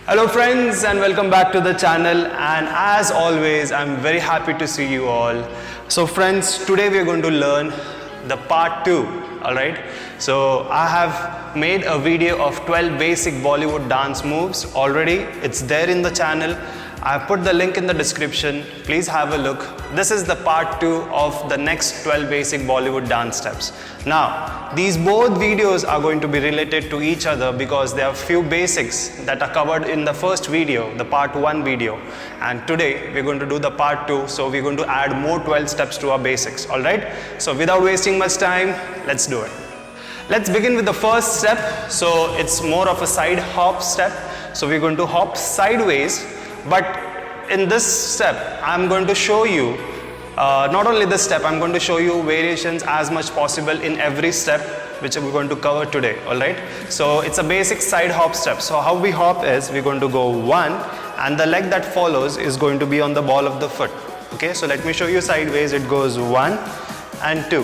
Hello friends and welcome back to the channel, and as always I'm very happy to see you all. So friends, today we are going to learn the part 2. Alright, so I have made a video of 12 basic Bollywood dance moves already. It's there in the channel. I put the link in the description. Please have a look. This is the part 2 of the next 12 basic Bollywood dance steps. Now, these both videos are going to be related to each other because there are few basics that are covered in the first video, the part 1 video. And today we're going to do the part 2, so we're going to add more 12 steps to our basics. Alright, so without wasting much time, let's do it. Let's begin with the first step. So it's more of a side hop step. So we're going to hop sideways. But in this step, I'm going to show you, not only this step, I'm going to show you variations as much possible in every step which we're going to cover today, alright? So it's a basic side hop step. So how we hop is, we're going to go 1 and the leg that follows is going to be on the ball of the foot. Okay, so let me show you sideways. It goes 1 and 2.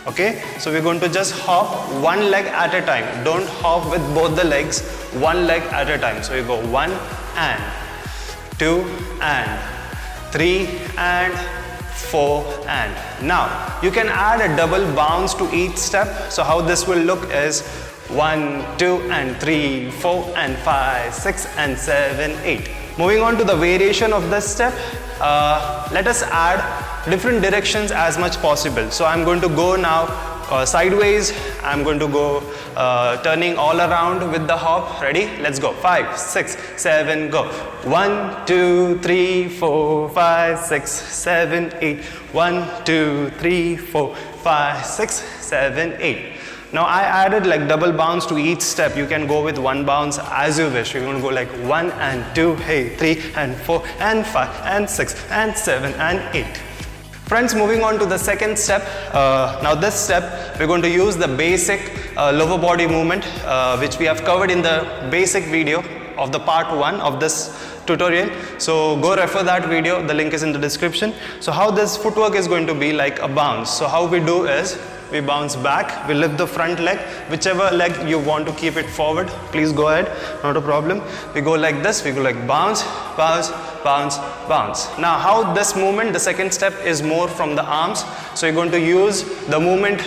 Okay, so we're going to just hop one leg at a time. Don't hop with both the legs, one leg at a time. So we go 1 and 2 and 3 and 4 and. Now you can add a double bounce to each step. So how this will look is 1, 2 and 3, 4 and 5, 6 and 7, 8. Moving on to the variation of this step, let us add different directions as much possible. So I'm going to go now sideways. I'm going to go turning all around with the hop. Ready? Let's go. 5, 6, 7, go. 1, 2, 3, 4, 5, 6, 7, 8. 1, 2, 3, 4, 5, 6, 7, 8. Now I added like double bounce to each step. You can go with one bounce as you wish. You're going to go like 1 and 2, hey, 3 and 4 and 5 and 6 and 7 and 8. Friends, moving on to the second step. Now this step, we're going to use the basic lower body movement which we have covered in the basic video of the part 1 of this tutorial. So go refer that video, the link is in the description. So how this footwork is going to be like a bounce. So how we do is, we bounce back, we lift the front leg, whichever leg you want to keep it forward, please go ahead, not a problem. We go like this, we go like bounce, bounce, bounce, bounce. Now how this movement, the second step, is more from the arms. So you're going to use the movement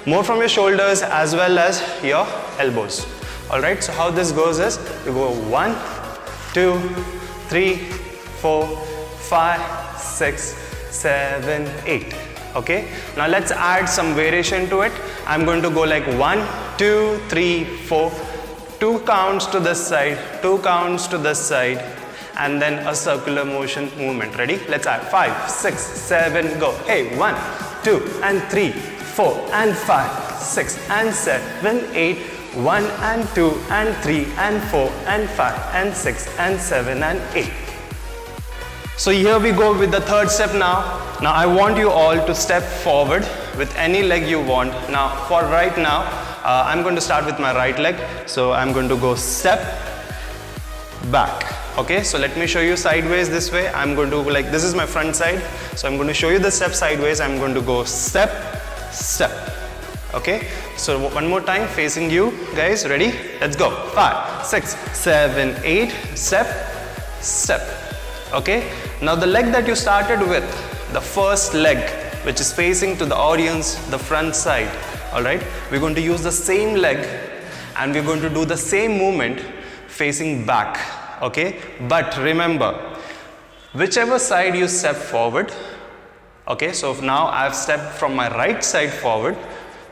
more from your shoulders as well as your elbows. Alright, so how this goes is, you go 1, 2, 3, 4, 5, 6, 7, 8. Okay, now let's add some variation to it. I'm going to go like 1, 2, 3, 4, 2 counts to this side, 2 counts to this side, and then a circular motion movement. Ready? Let's add 5, 6, 7, go. Hey, 1, 2 and 3, 4 and 5, 6 and 7, 8, 1 and 2 and 3 and 4 and 5 and 6 and 7 and 8. So here we go with the third step now. Now I want you all to step forward with any leg you want. Now for right now, I'm going to start with my right leg. So I'm going to go step back. Okay, so let me show you sideways this way. I'm going to go like, this is my front side. So I'm going to show you the step sideways. I'm going to go step, step. Okay, so one more time facing you guys. Ready? Let's go. 5, 6, 7, 8. Step, step. Okay, now the leg that you started with, the first leg which is facing to the audience, the front side, alright, we're going to use the same leg and we're going to do the same movement facing back. Okay, but remember, whichever side you step forward, okay, so now I've stepped from my right side forward,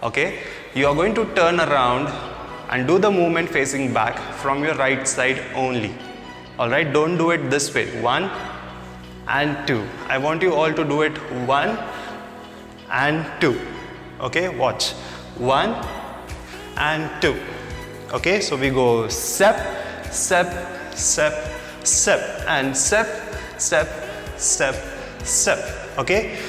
okay, you are going to turn around and do the movement facing back from your right side only. Alright, don't do it this way. 1 and 2. I want you all to do it 1 and 2. Okay, watch. 1 and 2. Okay, so we go step, step, step, step, and step, step, step, step. Okay,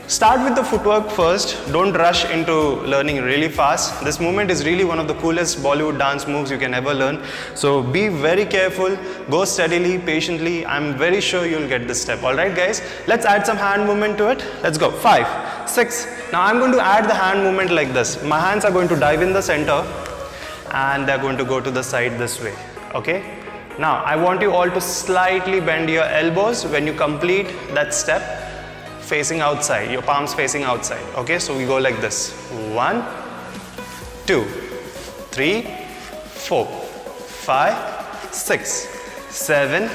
start with the footwork first. Don't rush into learning really fast. This movement is really one of the coolest Bollywood dance moves you can ever learn. So be very careful, go steadily, patiently. I'm very sure you'll get this step. Alright guys, let's add some hand movement to it. Let's go. 5, 6. Now I'm going to add the hand movement like this. My hands are going to dive in the center and they're going to go to the side this way. Okay, Now I want you all to slightly bend your elbows when you complete that step, facing outside, your palms facing outside. Okay, so we go like this. 1, 2, 3, 4, 5, 6, 7,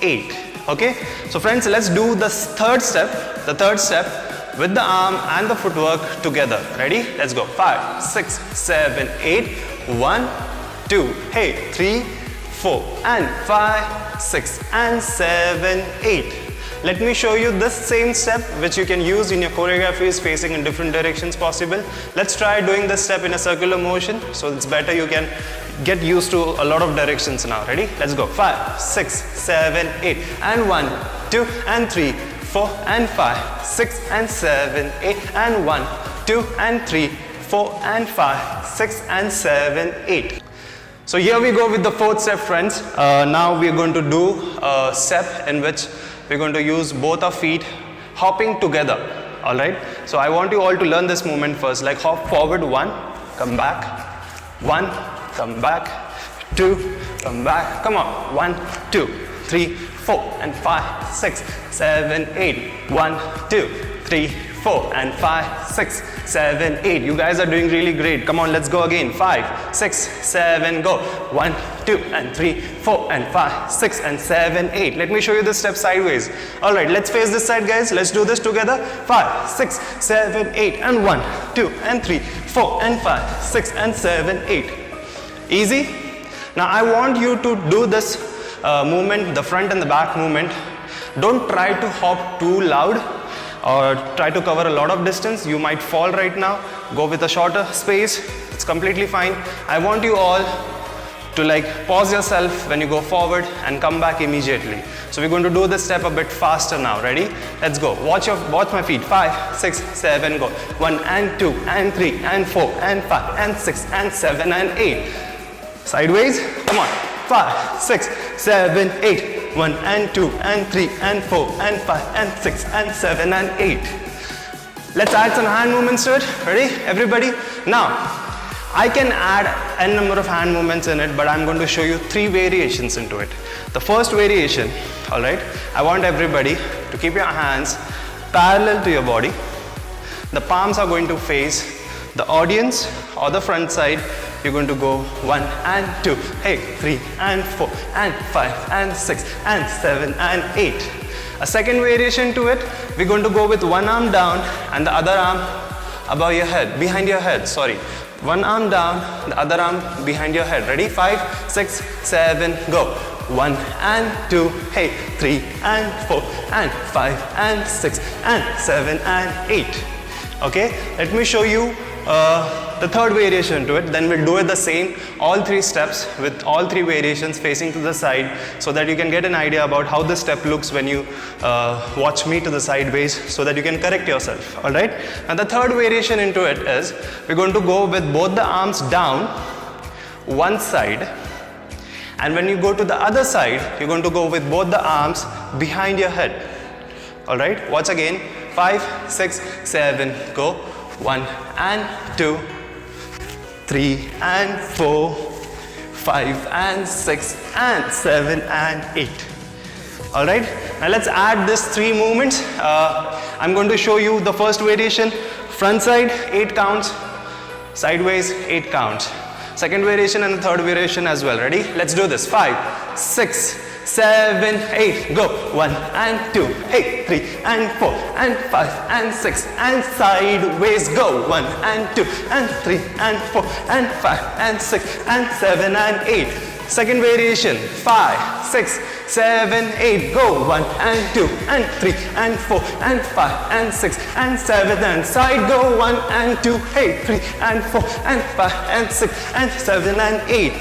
8. Okay, so friends, let's do the third step with the arm and the footwork together. Ready? Let's go. 5, 6, 7, 8. 1, 2, hey, 3, 4 and 5, 6 and 7, 8. Let me show you this same step which you can use in your choreographies facing in different directions possible. Let's try doing this step in a circular motion, so it's better you can get used to a lot of directions now. Ready? Let's go. 5, 6, 7, 8 and 1, 2 and 3, 4 and 5, 6 and 7, 8 and 1, 2 and 3, 4 and 5, 6 and 7, 8. So here we go with the fourth step, friends. Now we are going to do a step in which we're going to use both our feet hopping together. Alright? So I want you all to learn this movement first. Like hop forward, 1, come back, 1, come back, 2, come back. Come on, 1, 2, 3, 4 and 5, 6, 7, 8. 1, 2, 3, 4 and 5, 6, 7, 8. You guys are doing really great. Come on, let's go again. 5, 6, 7, go. 1, 2 and 3, 4 and 5, 6 and 7, 8. Let me show you the step sideways. Alright, let's face this side, guys. Let's do this together. 5, 6, 7, 8 and 1, 2 and 3, 4 and 5, 6 and 7, 8. Easy? Now I want you to do this movement, the front and the back movement. Don't try to hop too loud or try to cover a lot of distance. You might fall right now. Go with a shorter space. It's completely fine. I want you all to like pause yourself when you go forward and come back immediately. So we're going to do this step a bit faster now. Ready? Let's go. Watch my feet. 5, 6, 7, go. 1 and 2 and 3 and 4 and 5 and 6 and 7 and 8. Sideways. Come on. 5, 6, 7, 8. 1 and 2 and 3 and 4 and 5 and 6 and 7 and 8. Let's add some hand movements to it. Ready? Everybody? Now, I can add n number of hand movements in it, but I'm going to show you 3 variations into it. The first variation, alright, I want everybody to keep your hands parallel to your body. The palms are going to face the audience or the front side. You're going to go 1 and 2, hey, 3 and 4 and 5 and 6 and 7 and 8. A second variation to it, we're going to go with one arm down and the other arm above your head, behind your head, sorry. One arm down, the other arm behind your head. Ready? 5, 6, 7, go. 1 and 2, hey, 3 and 4 and 5 and 6 and 7 and 8. Okay, let me show you the third variation to it. Then we'll do it the same, all 3 steps with all 3 variations facing to the side, so that you can get an idea about how the step looks when you watch me to the sideways, so that you can correct yourself. Alright, and the third variation into it is we're going to go with both the arms down one side, and when you go to the other side, you're going to go with both the arms behind your head. Alright, watch again. 5, 6, 7, go. 1 and 2, 3 and 4, 5 and 6 and 7 and 8. Alright, now let's add these 3 movements. I'm going to show you the first variation, front side 8 counts, sideways 8 counts. Second variation and the third variation as well. Ready? Let's do this. 5, 6, 7, 8, go. 1 and 2, 8, 3 and 4 and 5 and 6 and sideways, go. 1 and 2 and 3 and 4 and 5 and 6 and 7 and 8. Second variation, 5, 6, 7, 8, go. 1 and 2 and 3 and 4 and 5 and 6 and 7 and side, go. 1 and 2, 8, 3 and 4 and 5 and 6 and 7 and 8.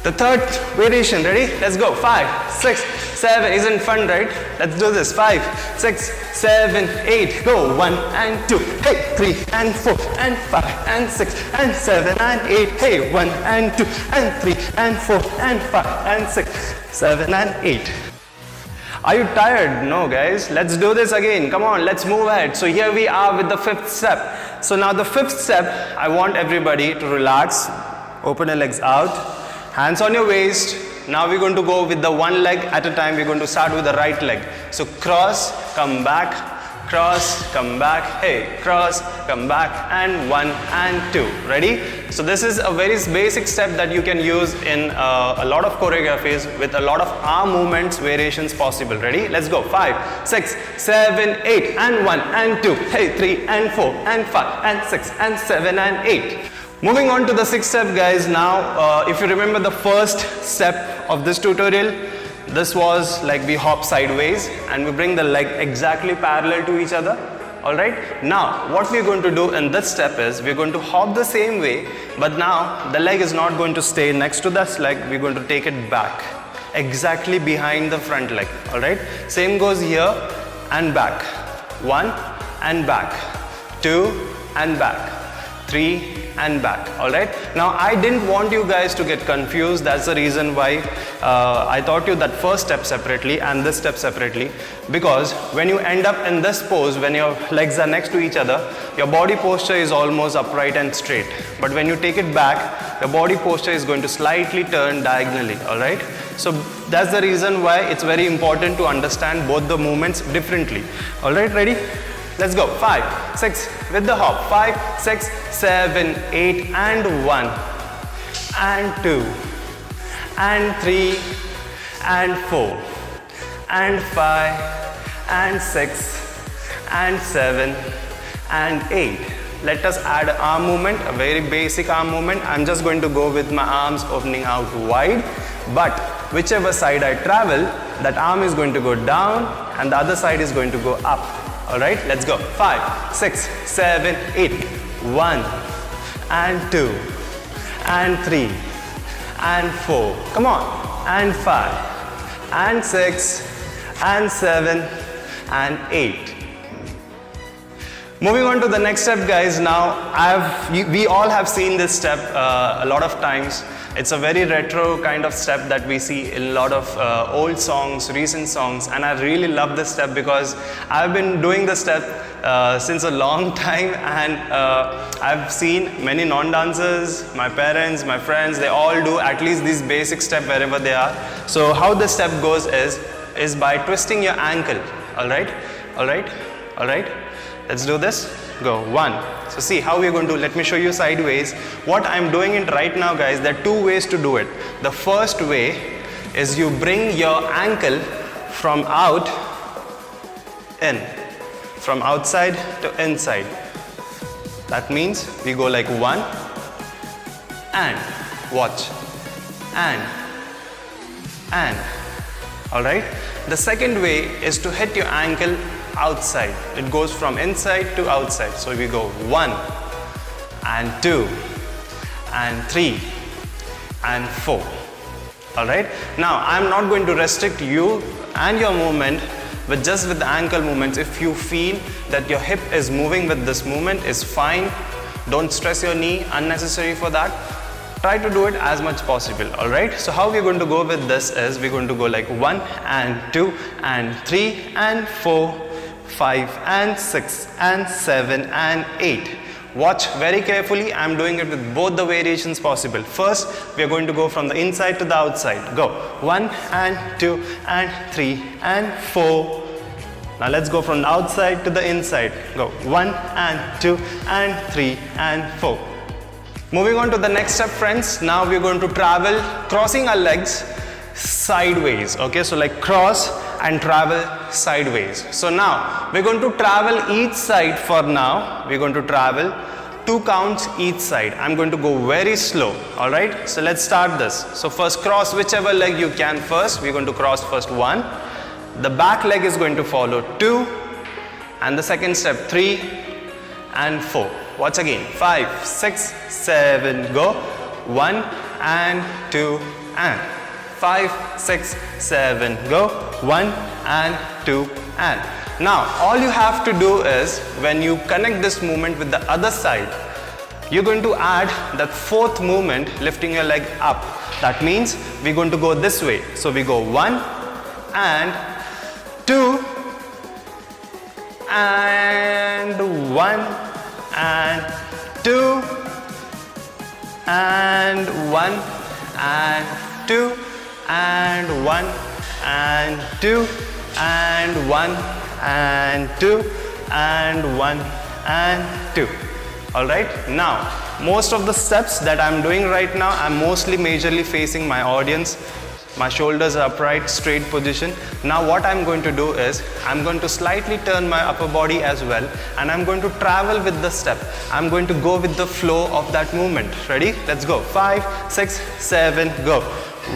The third variation, ready? Let's go. 5, 6, 7, isn't fun, right? Let's do this. 5, 6, 7, 8, go. 1 and 2, hey, 3 and 4 and 5 and 6 and 7 and 8, hey, 1 and 2 and 3 and 4 and 5 and 6, 7 and 8. Are you tired? No, guys. Let's do this again. Come on, let's move ahead. So here we are with the 5th step. So now the 5th step, I want everybody to relax, open your legs out, hands on your waist, Now we're going to go with the one leg at a time. We're going to start with the right leg. So cross, come back, cross, come back, hey, cross, come back, and 1 and 2. Ready? So this is a very basic step that you can use in a lot of choreographies with a lot of arm movements, variations possible. Ready? Let's go. 5, 6, 7, 8, and 1 and 2, hey, 3 and 4 and 5 and 6 and 7 and 8. Moving on to the sixth step, guys. Now, if you remember the first step of this tutorial, this was like we hop sideways and we bring the leg exactly parallel to each other. Alright, now what we're going to do in this step is we're going to hop the same way, but now the leg is not going to stay next to this leg, we're going to take it back, exactly behind the front leg. Alright, same goes here and back, 1 and back, 2 and back, 3 and back. Alright, now I didn't want you guys to get confused. That's the reason why I taught you that first step separately and this step separately, because when you end up in this pose, when your legs are next to each other, your body posture is almost upright and straight, but when you take it back, your body posture is going to slightly turn diagonally. Alright, so that's the reason why it's very important to understand both the movements differently. Alright, ready? Let's go. 5, 6 with the hop. 5, 6, 7, 8 and 1 and 2 and 3 and 4 and 5 and 6 and 7 and 8. Let us add arm movement, a very basic arm movement. I'm just going to go with my arms opening out wide, but whichever side I travel, that arm is going to go down and the other side is going to go up. Alright, let's go. 5, 6, 7, 8, 1 and 2 and 3 and 4. Come on. And 5 and 6 and 7 and 8. Moving on to the next step, guys. Now we all have seen this step a lot of times. It's a very retro kind of step that we see in a lot of old songs, recent songs, and I really love this step because I've been doing this step since a long time, and I've seen many non-dancers, my parents, my friends, they all do at least this basic step wherever they are. So how this step goes is by twisting your ankle. Alright, alright, alright. Let's do this. Go. 1. So see how we're going to, let me show you sideways. What I'm doing it right now, guys, there are 2 ways to do it. The first way is you bring your ankle from out in, from outside to inside. That means we go like 1 and watch and alright. The second way is to hit your ankle outside. It goes from inside to outside. So we go 1 and 2 and 3 and 4. Alright. Now I'm not going to restrict you and your movement with just with the ankle movements. If you feel that your hip is moving with this movement, is fine. Don't stress your knee unnecessary for that. Try to do it as much possible. Alright. So how we're going to go with this is we're going to go like 1 and 2 and 3 and 4, 5 and 6 and 7 and 8. Watch very carefully. I'm doing it with both the variations possible. First, we are going to go from the inside to the outside. Go 1 and 2 and 3 and 4. Now let's go from the outside to the inside. Go 1 and 2 and 3 and 4. Moving on to the next step, friends. Now we're going to travel crossing our legs sideways. Okay, so like cross and travel sideways. So now we're going to travel each side. For now we're going to travel 2 counts each side. I'm going to go very slow. Alright, so let's start this. So first cross whichever leg you can first. We're going to cross first 1, the back leg is going to follow 2, and the second step 3 and 4. Watch again. 5, 6, 7, go. 1 and 2 and 5, 6, 7, go. 1 and 2 and. Now all you have to do is when you connect this movement with the other side, you're going to add that 4th movement, lifting your leg up. That means we're going to go this way. So we go 1 and 2 and 1 and 2 and 1 and 2 and 1 and 2 and 1 and 2 and 1 and 2. Alright, now most of the steps that I'm doing right now, I'm mostly majorly facing my audience. My shoulders are upright, straight position. Now what I'm going to do is, I'm going to slightly turn my upper body as well, and I'm going to travel with the step. I'm going to go with the flow of that movement. Ready? Let's go. 5, 6, 7, go.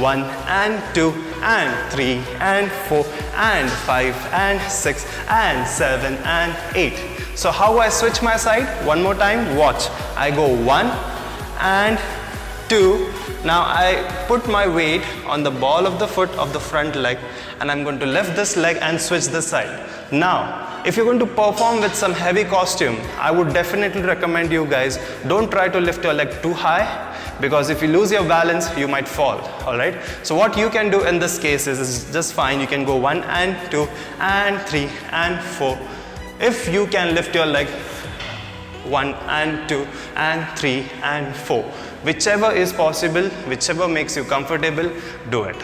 1 and 2 and 3 and 4 and 5 and 6 and 7 and 8. So how I switch my side? One more time, watch. I go 1 and 2. Now I put my weight on the ball of the foot of the front leg, and I'm going to lift this leg and switch this side. Now, if you're going to perform with some heavy costume, I would definitely recommend you guys, don't try to lift your leg too high, because if you lose your balance, you might fall. Alright? So what you can do in this case is just fine. You can go 1 and 2 and 3 and 4. If you can lift your leg 1 and 2 and 3 and 4. Whichever is possible, whichever makes you comfortable, do it.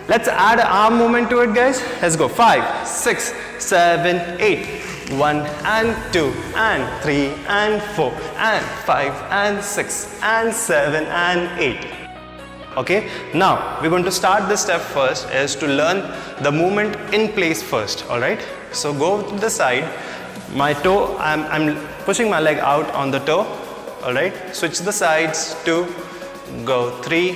Let's add an arm movement to it, guys. Let's go. 5, 6, 7, 8. 1 and 2 and 3 and 4 and 5 and 6 and 7 and 8. Okay, now we're going to start this step first is to learn the movement in place first. Alright, so go to the side. My toe, I'm pushing my leg out on the toe. Alright, switch the sides, 2, go 3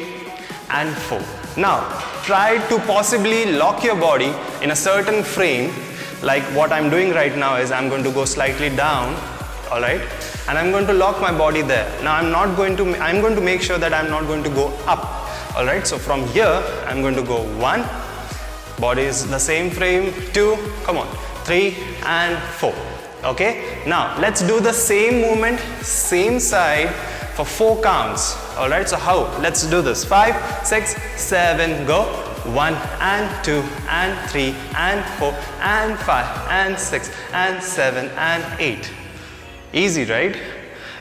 and 4. Now try to possibly lock your body in a certain frame. Like what I'm doing right now is I'm going to go slightly down, alright, and I'm going to lock my body there. Now I'm going to make sure that I'm not going to go up, alright. So from here I'm going to go 1, body is the same frame, 2, come on, 3 and 4. Okay, now let's do the same movement, same side for 4 counts. Alright, so how? Let's do this. 5, 6, 7, go. 1 and 2 and 3 and 4 and 5 and 6 and 7 and 8. Easy, right?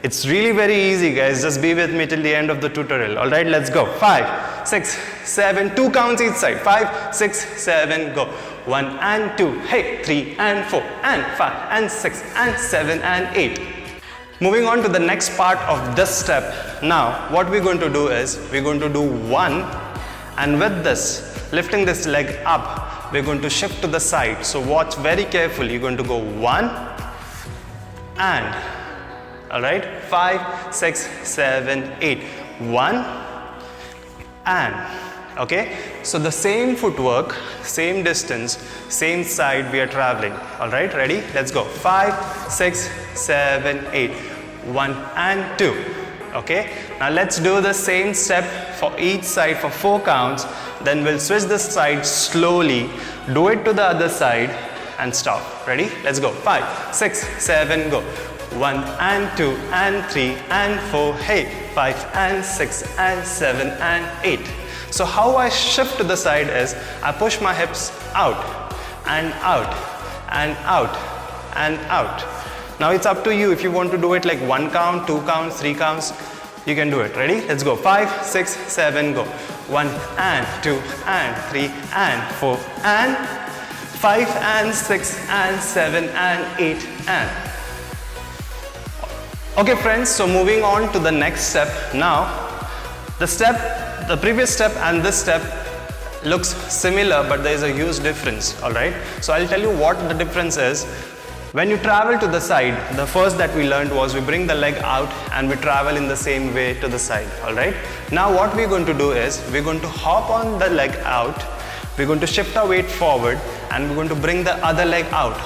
It's really very easy, guys. Just be with me till the end of the tutorial. Alright, let's go. 5, 6, 7, 2 counts each side. 5, 6, 7, go. 1 and 2, hey, 3 and 4 and 5 and 6 and 7 and 8. Moving on to the next part of this step. Now, what we're going to do is, we're going to do 1, and with this, lifting this leg up, we're going to shift to the side. So watch very carefully. You're going to go 1 and, alright, 5, 6, 7, 8. 1 and. Okay, so the same footwork, same distance, same side we are traveling. Alright, ready? Let's go. 5, 6, 7, 8. 1 and 2. Okay, now let's do the same step for each side for 4 counts. Then we'll switch this side slowly, do it to the other side and stop. Ready? Let's go. 5, 6, 7, go. 1 and 2 and 3 and 4, hey, 5 and 6 and 7 and 8. So how I shift to the side is, I push my hips out and out and out and out. Now it's up to you. If you want to do it like 1 count, 2 counts, 3 counts, you can do it. Ready? Let's go. 5, 6, 7, go. 1 and 2 and 3 and 4 and 5 and 6 and 7 and 8 and. Okay friends, so moving on to the next step. Now, the previous step and this step looks similar, but there is a huge difference, alright? So I'll tell you what the difference is. When you travel to the side, the first that we learned was we bring the leg out and we travel in the same way to the side, alright? Now what we're going to do is, we're going to hop on the leg out, we're going to shift our weight forward and we're going to bring the other leg out.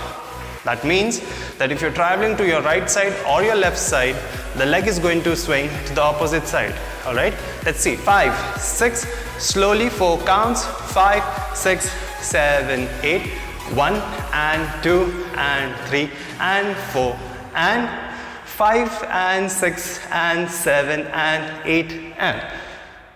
That means that if you're traveling to your right side or your left side, the leg is going to swing to the opposite side, alright? Let's see, 5, 6, slowly 4 counts, 5, 6, 7, 8, 1 and 2 and 3 and 4 and 5 and 6 and 7 and 8 and.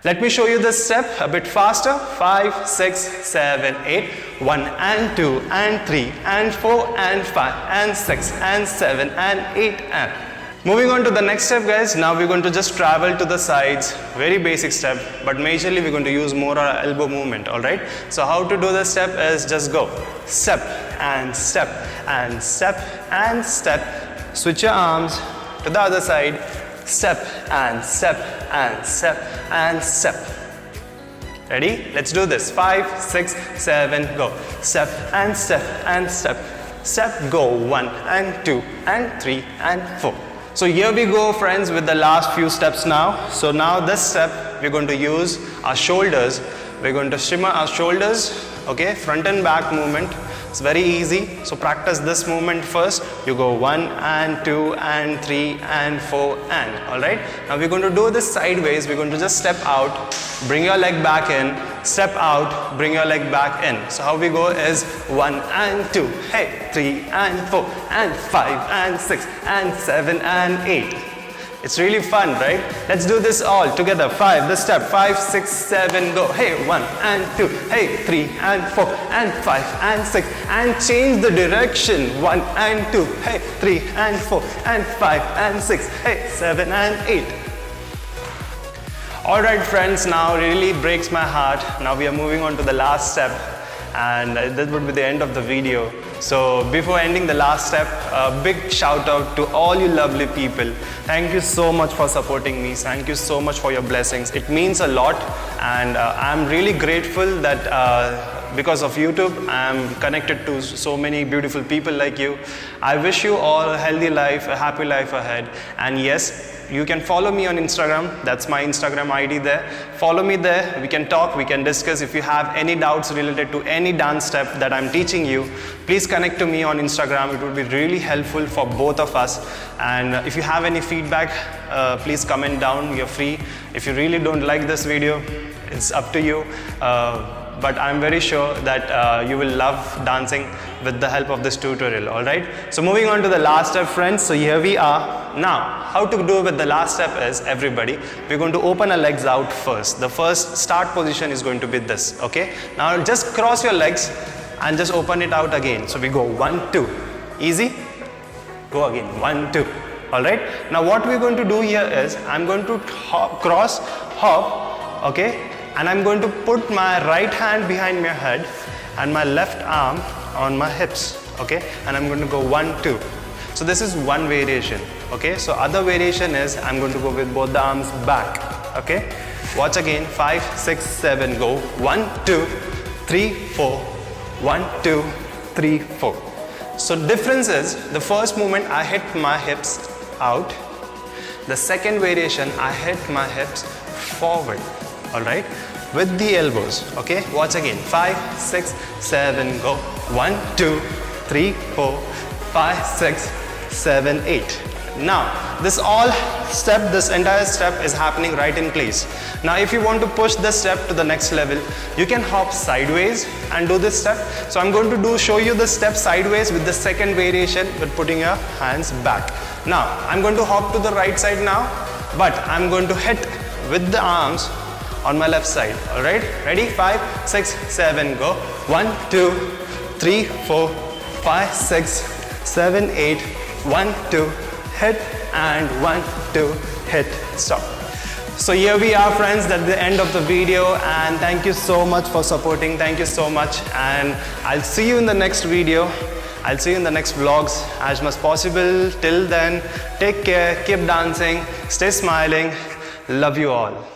Let me show you this step a bit faster. 5, 6, 7, 8, 1 and 2 and 3 and 4 and 5 and 6 and 7 and 8 and. Moving on to the next step, guys. Now we're going to just travel to the sides. Very basic step, but majorly we're going to use more our elbow movement, alright? So how to do the step is just go. Step and step and step and step. Switch your arms to the other side. Step and step and step and step. Ready? Let's do this. 5, 6, 7, go. Step and step and step. Step, go. 1 and 2 and 3 and 4. So here we go, friends, with the last few steps now. So now this step, we're going to use our shoulders. We're going to shimmer our shoulders, okay, front and back movement. It's very easy. So practice this movement first. You go 1 and 2 and 3 and 4 and, all right. Now we're going to do this sideways. We're going to just step out, bring your leg back in, step out, bring your leg back in. So how we go is 1 and 2, hey, 3 and 4 and 5 and 6 and 7 and 8. It's really fun, right? Let's do this all together. 5, this step, 5, 6, 7, go. Hey, 1 and 2, hey, 3 and 4 and 5 and 6 and change the direction. 1 and 2, hey, 3 and 4 and 5 and 6, hey, 7 and 8. Alright friends, now really breaks my heart. Now we are moving on to the last step, and that would be the end of the video. So before ending the last step, a big shout out to all you lovely people. Thank you so much for supporting me. Thank you so much for your blessings. It means a lot, and I'm really grateful that because of YouTube, I'm connected to so many beautiful people like you. I wish you all a healthy life, a happy life ahead. And yes, you can follow me on Instagram. That's my Instagram ID there. Follow me there. We can talk, we can discuss. If you have any doubts related to any dance step that I'm teaching you, please connect to me on Instagram. It would be really helpful for both of us. And if you have any feedback, please comment down. You're free. If you really don't like this video, it's up to you. But I'm very sure that you will love dancing with the help of this tutorial, alright? So moving on to the last step, friends. So here we are. Now, how to do with the last step is, everybody, we're going to open our legs out first. The first start position is going to be this, okay? Now just cross your legs and just open it out again. So we go 1, 2, easy. Go again, 1, 2, alright? Now what we're going to do here is, I'm going to cross, hop, okay? And I'm going to put my right hand behind my head and my left arm on my hips, okay? And I'm going to go 1, 2. So this is one variation, okay? So other variation is, I'm going to go with both the arms back, okay? Watch again, 5, 6, 7, go. 1, 2, 3, 4. 1, 2, 3, 4. So difference is, the first movement I hit my hips out. The second variation, I hit my hips forward, alright? With the elbows, okay? Watch again, 5, 6, 7, go. 1, 2, 3, 4, 5, 6, 7, 8. Now, this entire step is happening right in place. Now, if you want to push this step to the next level, you can hop sideways and do this step. So I'm going to show you the step sideways with the second variation with putting your hands back. Now, I'm going to hop to the right side now, but I'm going to hit with the arms on my left side, alright? Ready? 5, 6, 7, go. 1, 2, 3, 4, 5, 6, 7, 8. 1, 2, hit, and 1, 2, hit, stop. So here we are, friends, at the end of the video, and thank you so much for supporting. Thank you so much, and I'll see you in the next video. I'll see you in the next vlogs as much as possible. Till then, take care, keep dancing, stay smiling. Love you all.